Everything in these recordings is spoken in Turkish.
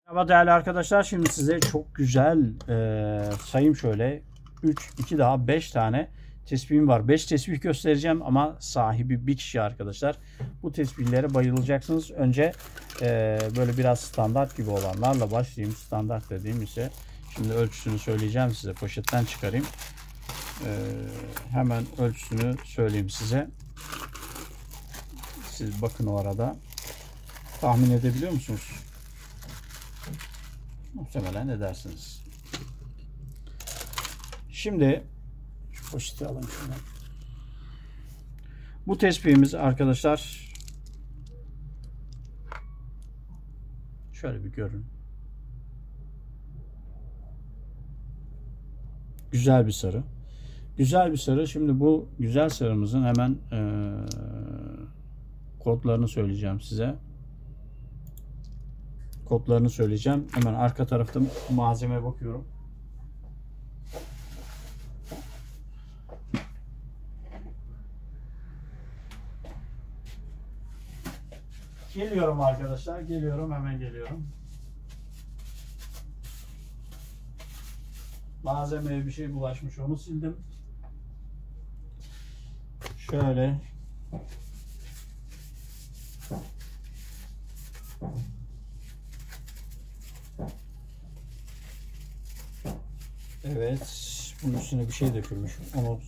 Merhaba değerli arkadaşlar. Şimdi size çok güzel sayayım şöyle 3, 2 daha 5 tane tespihim var. 5 tesbih göstereceğim ama sahibi bir kişi arkadaşlar. Bu tesbihlere bayılacaksınız. Önce böyle biraz standart gibi olanlarla başlayayım. Standart dediğim ise şimdi ölçüsünü söyleyeceğim size. Poşetten çıkarayım. Hemen ölçüsünü söyleyeyim size. Siz bakın o arada. Tahmin edebiliyor musunuz? Muhtemelen edersiniz. Şimdi şu poşeti alayım şunu. Bu tespihimiz arkadaşlar şöyle bir görün. Güzel bir sarı. Güzel bir sarı. Şimdi bu güzel sarımızın hemen kodlarını söyleyeceğim size. Kodlarını söyleyeceğim. Hemen arka tarafta malzemeye bakıyorum. Geliyorum arkadaşlar. Geliyorum. Hemen geliyorum. Malzemeye bir şey bulaşmış. Onu sildim. Şöyle. Evet. Bunun üstüne bir şey dökülmüş. Onu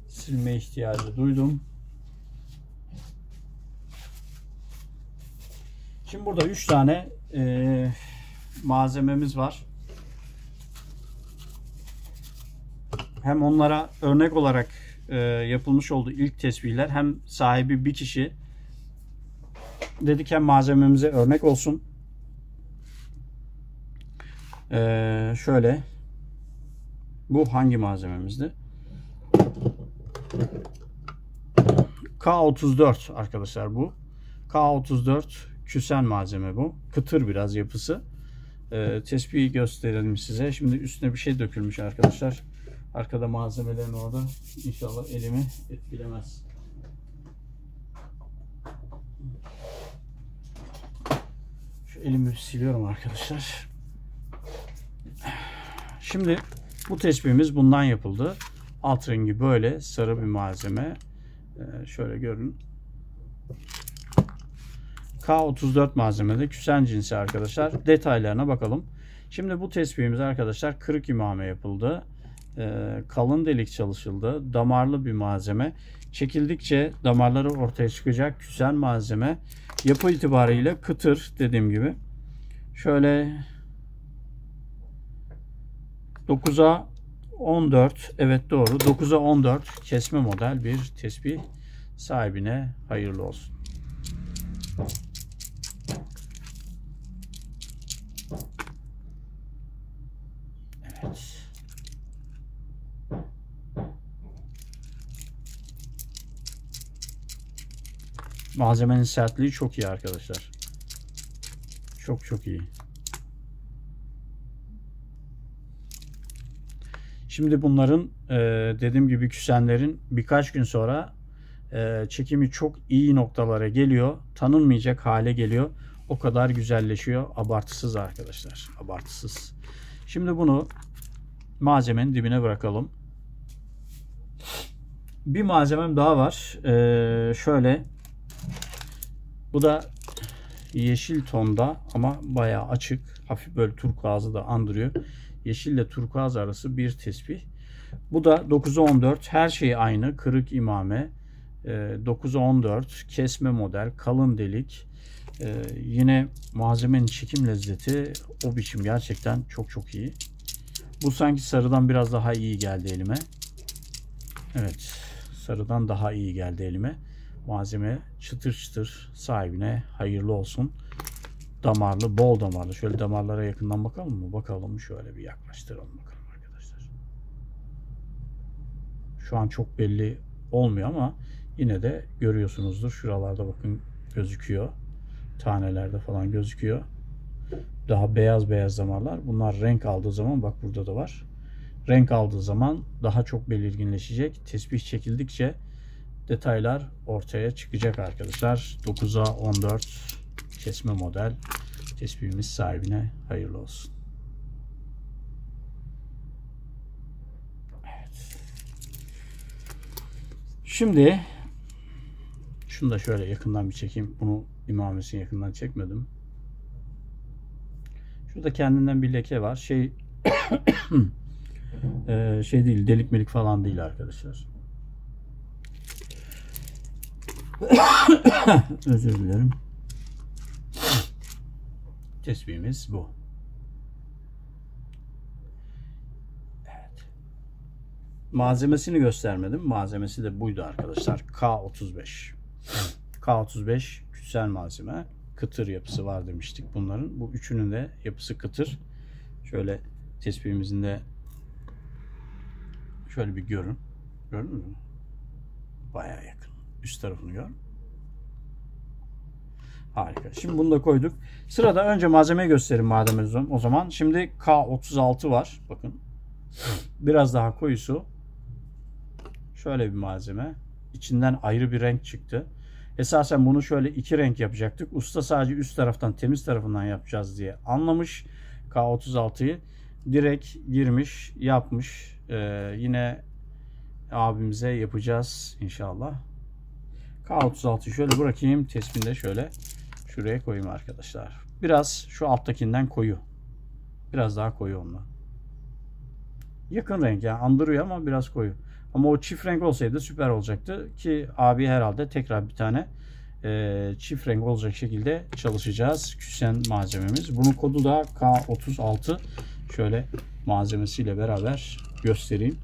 silme ihtiyacı duydum. Şimdi burada 3 tane malzememiz var. Hem onlara örnek olarak yapılmış olduğu ilk tespihler, hem sahibi bir kişi dedik, hem malzememize örnek olsun. Şöyle, bu hangi malzememizdi? K34 arkadaşlar bu. K34 küsen malzeme bu. Kıtır biraz yapısı. Tespihi gösterelim size. Şimdi üstüne bir şey dökülmüş arkadaşlar. Arkada malzemelerin orada. İnşallah elimi etkilemez. Şu elimi siliyorum arkadaşlar. Şimdi bu tespihimiz bundan yapıldı. Alt rengi böyle sarı bir malzeme. Şöyle görün. K34 malzemede küsen cinsi arkadaşlar. Detaylarına bakalım. Şimdi bu tespihimiz arkadaşlar kırık imame yapıldı. Kalın delik çalışıldı. Damarlı bir malzeme. Çekildikçe damarları ortaya çıkacak küsen malzeme. Yapı itibariyle kıtır dediğim gibi. Şöyle 9'a 14, evet doğru, 9'a 14 kesme model bir tespih. Sahibine hayırlı olsun. Evet. Malzemenin sertliği çok iyi arkadaşlar. Çok iyi. Şimdi bunların dediğim gibi küsenlerin birkaç gün sonra çekimi çok iyi noktalara geliyor. Tanınmayacak hale geliyor. O kadar güzelleşiyor. Abartısız arkadaşlar. Abartısız. Şimdi bunu malzemenin dibine bırakalım. Bir malzemem daha var. Şöyle. Bu da yeşil tonda ama bayağı açık. Hafif böyle turkuazı da andırıyor. Yeşille turkuaz arası bir tespih. Bu da 9'a 14. Her şey aynı. Kırık imame. 9'a 14. Kesme model. Kalın delik. Yine malzemenin çekim lezzeti o biçim gerçekten çok iyi. Bu sanki sarıdan biraz daha iyi geldi elime. Evet. Sarıdan daha iyi geldi elime. Malzeme çıtır çıtır, sahibine hayırlı olsun. Damarlı, bol damarlı. Şöyle damarlara yakından bakalım mı? Bakalım, şöyle bir yaklaştıralım bakalım arkadaşlar. Şu an çok belli olmuyor ama yine de görüyorsunuzdur. Şuralarda bakın gözüküyor. Tanelerde falan gözüküyor. Daha beyaz damarlar. Bunlar renk aldığı zaman, bak burada da var. Renk aldığı zaman daha çok belirginleşecek. Tespih çekildikçe detaylar ortaya çıkacak arkadaşlar. 9'a 14 kesme model Tespihimiz sahibine hayırlı olsun. Evet. Şimdi şunu da şöyle yakından bir çekeyim. Bunu imamesini yakından çekmedim. Şurada kendinden bir leke var. Şey değil, delik melik falan değil arkadaşlar. Özür dilerim. Tespihimiz bu. Evet. Malzemesini göstermedim. Malzemesi de buydu arkadaşlar. K35. K35 küçsel malzeme. Kıtır yapısı var demiştik bunların. Bu üçünün de yapısı kıtır. Şöyle tespihimizin de şöyle bir görün. Gördünüz mü? Bayağı yakın. Üst tarafını gör. Harika. Şimdi bunu da koyduk. Sırada önce malzemeyi göstereyim madem o zaman. Şimdi K36 var. Bakın. Biraz daha koyusu. Şöyle bir malzeme. İçinden ayrı bir renk çıktı. Esasen bunu şöyle iki renk yapacaktık. Usta sadece üst taraftan, temiz tarafından yapacağız diye anlamış. K36'yı direkt girmiş, yapmış. Yine abimize yapacağız inşallah. K36'yı şöyle bırakayım. Tespihini de şöyle şuraya koyayım arkadaşlar. Biraz şu alttakinden koyu. Biraz daha koyu onunla. Yakın renk yani, andırıyor ama biraz koyu. Ama o çift renk olsaydı süper olacaktı ki abi herhalde tekrar bir tane çift renk olacak şekilde çalışacağız. Küsen malzememiz. Bunun kodu da K36. Şöyle malzemesiyle beraber göstereyim.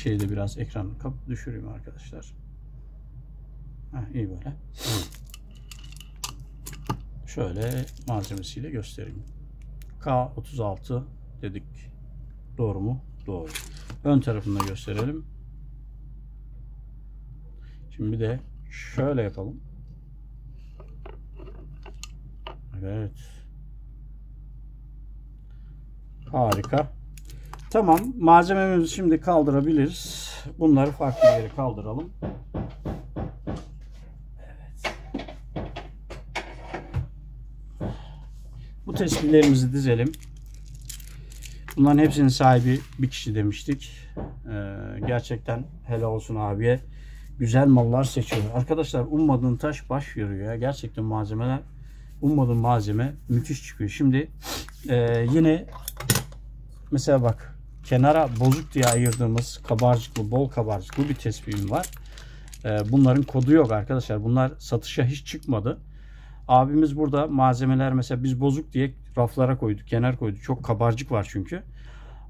Şeyde biraz ekranı düşüreyim arkadaşlar. İyi böyle. Şöyle malzemesiyle göstereyim. K36 dedik. Doğru mu? Doğru. Ön tarafını da gösterelim. Şimdi bir de şöyle yapalım. Evet. Harika. Tamam. Malzememizi şimdi kaldırabiliriz. Bunları farklı bir yere kaldıralım. Evet. Bu tespihlerimizi dizelim. Bunların hepsinin sahibi bir kişi demiştik. Gerçekten helal olsun abiye. Güzel mallar seçiyor. Arkadaşlar ummadığın taş baş yoruyor ya. Gerçekten malzemeler, ummadığın malzeme müthiş çıkıyor. Şimdi yine mesela bak, kenara bozuk diye ayırdığımız kabarcıklı, bol kabarcıklı bir tespihim var. Bunların kodu yok arkadaşlar. Bunlar satışa hiç çıkmadı. Abimiz burada malzemeler mesela biz bozuk diye raflara koyduk, kenar koyduk. Çok kabarcık var çünkü.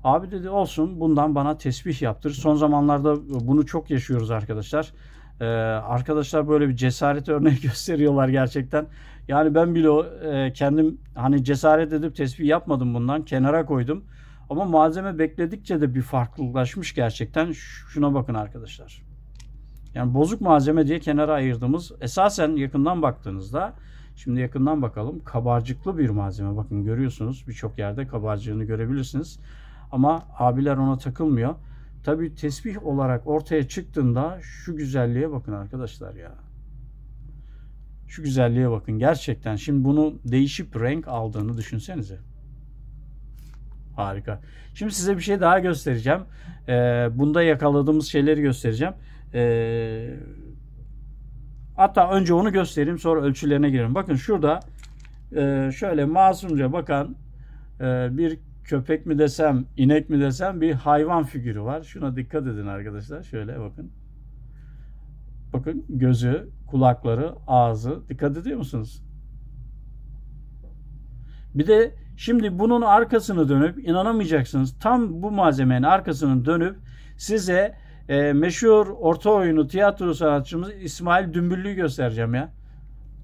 Abi dedi olsun, bundan bana tesbih yaptır. Son zamanlarda bunu çok yaşıyoruz arkadaşlar. Arkadaşlar böyle bir cesaret örneği gösteriyorlar gerçekten. Yani ben bile kendim hani cesaret edip tesbih yapmadım bundan. Kenara koydum. Ama malzeme bekledikçe de bir farklılaşmış gerçekten. Şuna bakın arkadaşlar. Yani bozuk malzeme diye kenara ayırdığımız, esasen yakından baktığınızda, şimdi yakından bakalım, kabarcıklı bir malzeme. Bakın görüyorsunuz, birçok yerde kabarcığını görebilirsiniz. Ama abiler ona takılmıyor. Tabii tesbih olarak ortaya çıktığında şu güzelliğe bakın arkadaşlar ya. Şu güzelliğe bakın gerçekten. Şimdi bunu değişip renk aldığını düşünsenize. Harika. Şimdi size bir şey daha göstereceğim. Bunda yakaladığımız şeyleri göstereceğim. Hatta önce onu göstereyim, sonra ölçülerine girelim. Bakın şurada şöyle masumca bakan bir köpek mi desem, inek mi desem, bir hayvan figürü var. Şuna dikkat edin arkadaşlar. Şöyle bakın. Bakın gözü, kulakları, ağzı. Dikkat ediyor musunuz? Bir de şimdi bunun arkasını dönüp, inanamayacaksınız, tam bu malzemenin arkasını dönüp size meşhur orta oyunu tiyatro sanatçımız İsmail Dümbüllü'yü göstereceğim ya.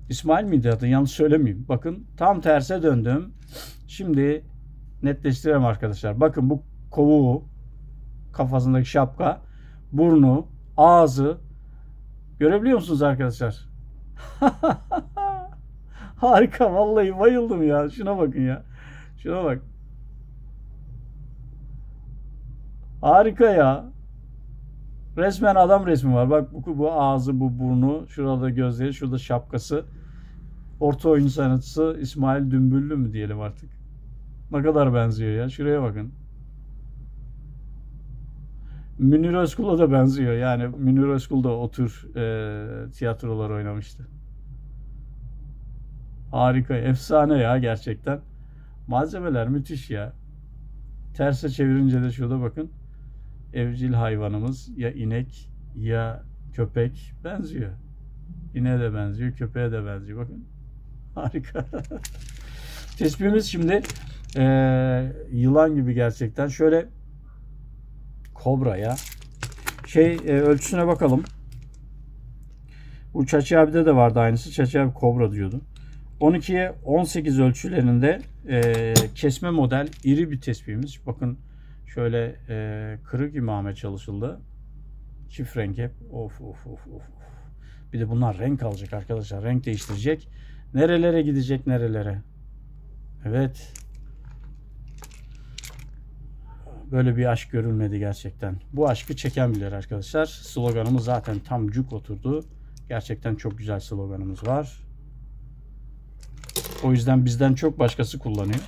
İsmail miydi adı? Yanlış söylemeyeyim. Bakın tam terse döndüm. Şimdi netleştirelim arkadaşlar. Bakın bu kovuğu, kafasındaki şapka, burnu, ağzı görebiliyor musunuz arkadaşlar? Harika, vallahi bayıldım ya. Şuna bakın ya. Şuna bak. Harika ya. Resmen adam resmi var. Bak bu ağzı, bu burnu, şurada gözleri, şurada şapkası. Orta oyun sanatçısı İsmail Dümbüllü mü diyelim artık. Ne kadar benziyor ya. Şuraya bakın. Münir Özkul'a da benziyor. Yani Münir Özkul da o tür tiyatrolar oynamıştı. Harika. Efsane ya gerçekten. Malzemeler müthiş ya. Terse çevirince de şurada bakın. Evcil hayvanımız ya inek ya köpek benziyor. İneğe de benziyor, köpeğe de benziyor. Bakın. Harika. Tespihimiz şimdi yılan gibi gerçekten. Şöyle kobraya ölçüsüne bakalım. Bu Çaçı abi'de de vardı aynısı. Çaçı abi kobra diyordu. 12'ye 18 ölçülerinde kesme model iri bir tespihimiz. Bakın şöyle kırık imame çalışıldı. Çift renk hep. Of of of of. Bir de bunlar renk alacak arkadaşlar. Renk değiştirecek. Nerelere gidecek nerelere. Evet. Böyle bir aşk görülmedi gerçekten. Bu aşkı çeken bilir arkadaşlar. Sloganımız zaten tam cuk oturdu. Gerçekten çok güzel sloganımız var. O yüzden bizden çok başkası kullanıyor.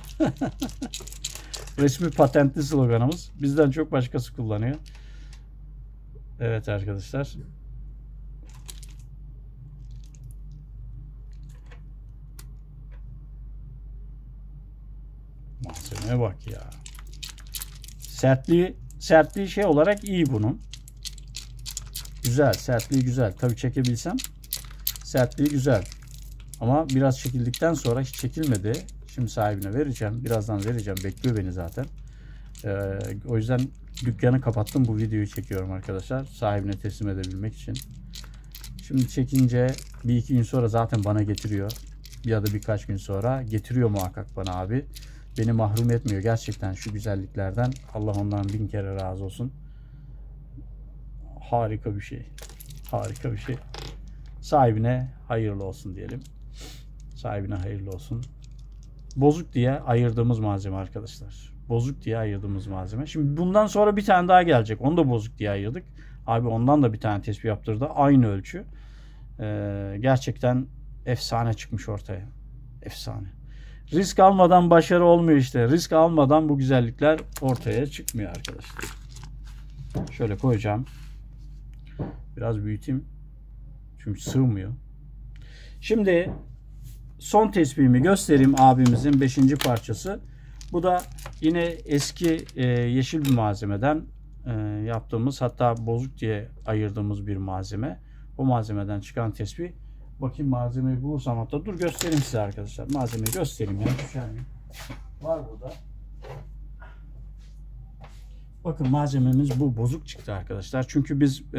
Resmi patentli sloganımız. Bizden çok başkası kullanıyor. Evet arkadaşlar. Malzemeye bak ya. Sertliği şey olarak iyi bunun. Güzel, sertliği güzel. Tabii çekebilsem sertliği güzel. Ama biraz çekildikten sonra hiç çekilmedi. Şimdi sahibine vereceğim. Birazdan vereceğim. Bekliyor beni zaten. O yüzden dükkanı kapattım. Bu videoyu çekiyorum arkadaşlar. Sahibine teslim edebilmek için. Şimdi çekince bir iki gün sonra zaten bana getiriyor. Ya da birkaç gün sonra getiriyor muhakkak bana abi. Beni mahrum etmiyor gerçekten şu güzelliklerden. Allah ondan bin kere razı olsun. Harika bir şey. Harika bir şey. Sahibine hayırlı olsun diyelim. Sahibine hayırlı olsun. Bozuk diye ayırdığımız malzeme arkadaşlar. Bozuk diye ayırdığımız malzeme. Şimdi bundan sonra bir tane daha gelecek. Onu da bozuk diye ayırdık. Abi ondan da bir tane tespih yaptırdı. Aynı ölçü. Gerçekten efsane çıkmış ortaya. Efsane. Risk almadan başarı olmuyor işte. Risk almadan bu güzellikler ortaya çıkmıyor arkadaşlar. Şöyle koyacağım. Biraz büyüteyim. Çünkü sığmıyor. Şimdi son tespihimi göstereyim abimizin 5. parçası. Bu da yine eski yeşil bir malzemeden yaptığımız, hatta bozuk diye ayırdığımız bir malzeme. O malzemeden çıkan tespih. Bakayım malzemeyi bulursam, hatta dur göstereyim size arkadaşlar. Malzemeyi göstereyim ya. Var burada. Bakın malzememiz bu. Bozuk çıktı arkadaşlar. Çünkü biz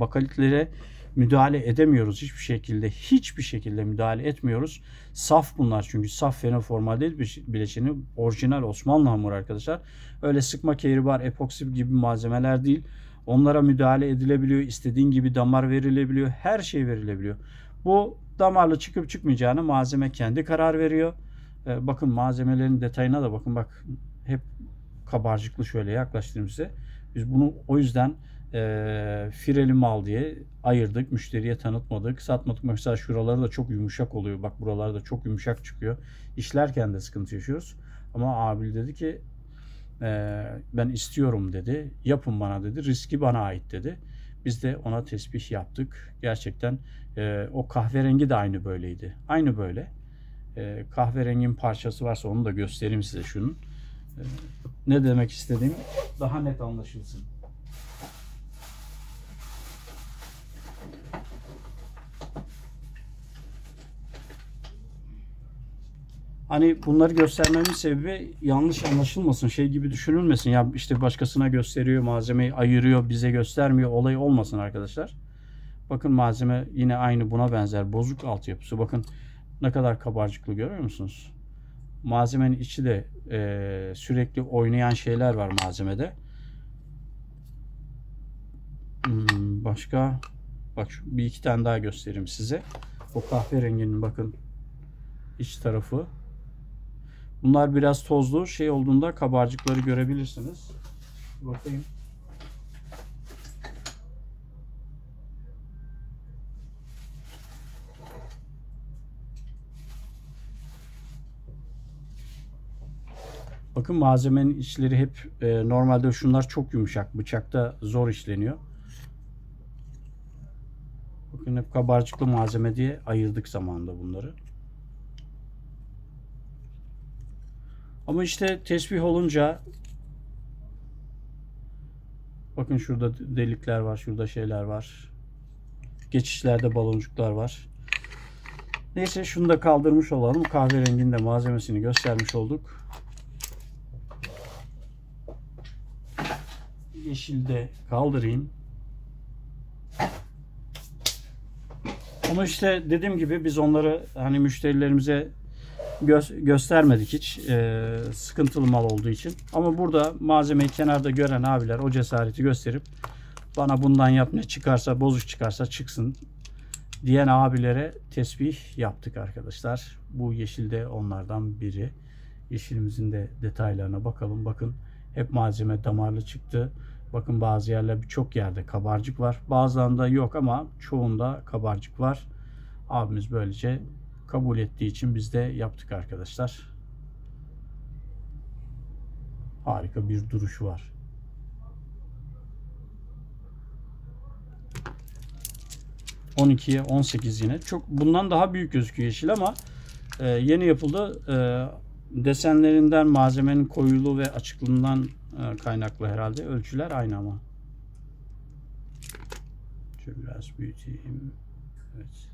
bakalitlere müdahale edemiyoruz hiçbir şekilde. Hiçbir şekilde müdahale etmiyoruz. Saf bunlar çünkü. Saf fenoformaldehyit bileşeni. Orijinal Osmanlı hamuru arkadaşlar. Öyle sıkma, kehribar, epoksi gibi malzemeler değil. Onlara müdahale edilebiliyor. İstediğin gibi damar verilebiliyor. Her şey verilebiliyor. Bu damarlı çıkıp çıkmayacağını malzeme kendi karar veriyor. Bakın malzemelerin detayına da bakın. Bak hep kabarcıklı, şöyle yaklaştırayım size. Biz bunu o yüzden fireli mal diye ayırdık. Müşteriye tanıtmadık. Satmadık. Mesela şuraları da çok yumuşak oluyor. Bak buraları da çok yumuşak çıkıyor. İşlerken de sıkıntı yaşıyoruz. Ama abi dedi ki ben istiyorum dedi. Yapın bana dedi. Riski bana ait dedi. Biz de ona tespih yaptık. Gerçekten o kahverengi de aynı böyleydi. Aynı böyle. Kahverengin parçası varsa onu da göstereyim size şunun. Ne demek istediğim daha net anlaşılsın. Hani bunları göstermemin sebebi yanlış anlaşılmasın, şey gibi düşünülmesin. Ya işte başkasına gösteriyor, malzemeyi ayırıyor, bize göstermiyor, olay olmasın arkadaşlar. Bakın malzeme yine aynı buna benzer bozuk altyapısı. Bakın ne kadar kabarcıklı, görüyor musunuz? Malzemenin içi de sürekli oynayan şeyler var malzemede. Başka bak bir iki tane daha göstereyim size. O kahverenginin bakın iç tarafı. Bunlar biraz tozlu, şey olduğunda kabarcıkları görebilirsiniz. Bakayım. Bakın malzemenin içleri hep normalde şunlar çok yumuşak. Bıçakta zor işleniyor. Bakın hep kabarcıklı malzeme diye ayırdık zamanında bunları. Ama işte tesbih olunca bakın şurada delikler var, şurada şeyler var. Geçişlerde baloncuklar var. Neyse şunu da kaldırmış olalım. Kahverenginin de malzemesini göstermiş olduk. Yeşil de kaldırayım. Ama işte dediğim gibi biz onları hani müşterilerimize göstermedik hiç. Sıkıntılı mal olduğu için. Ama burada malzemeyi kenarda gören abiler o cesareti gösterip bana bundan yap, ne çıkarsa, bozuk çıkarsa çıksın diyen abilere tesbih yaptık arkadaşlar. Bu yeşil de onlardan biri. Yeşilimizin de detaylarına bakalım. Bakın hep malzeme damarlı çıktı. Bakın bazı yerler, birçok yerde kabarcık var. Bazılarında yok ama çoğunda kabarcık var. Abimiz böylece kabul ettiği için biz de yaptık arkadaşlar. Harika bir duruşu var. ...12'ye 18 yine. Çok bundan daha büyük gözüküyor yeşil ama yeni yapıldı. Desenlerinden, malzemenin koyuluğu ve açıklığından kaynaklı herhalde. Ölçüler aynı ama. Şöyle biraz büyüteyim. Evet.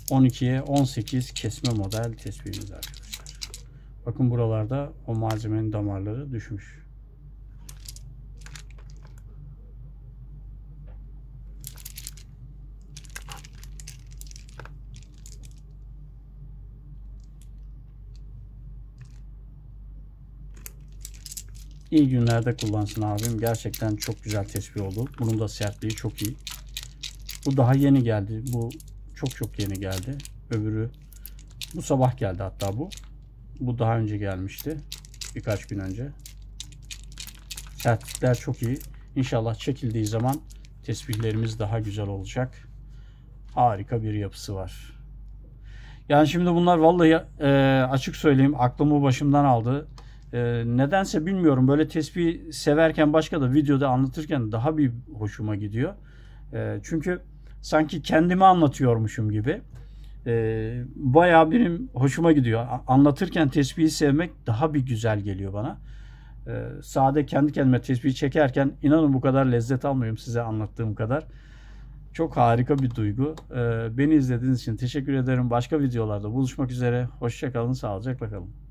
12'ye 18 kesme model tespihimiz arkadaşlar. Bakın buralarda o malzemenin damarları düşmüş. İyi günlerde kullansın abim. Gerçekten çok güzel tespih oldu. Bunun da sertliği çok iyi. Bu daha yeni geldi. Bu çok yeni geldi. Öbürü bu sabah geldi hatta bu. Bu daha önce gelmişti. Birkaç gün önce. Sertlikler çok iyi. İnşallah çekildiği zaman tespihlerimiz daha güzel olacak. Harika bir yapısı var. Yani şimdi bunlar vallahi açık söyleyeyim aklımı başımdan aldı. Nedense bilmiyorum, böyle tesbih severken başka da videoda anlatırken daha bir hoşuma gidiyor. Çünkü sanki kendimi anlatıyormuşum gibi. Bayağı benim hoşuma gidiyor. Anlatırken tesbihi sevmek daha bir güzel geliyor bana. Sade kendi kendime tesbih çekerken inanın bu kadar lezzet almıyorum size anlattığım kadar. Çok harika bir duygu. Beni izlediğiniz için teşekkür ederim. Başka videolarda buluşmak üzere. Hoşça kalın, sağlıcakla kalın.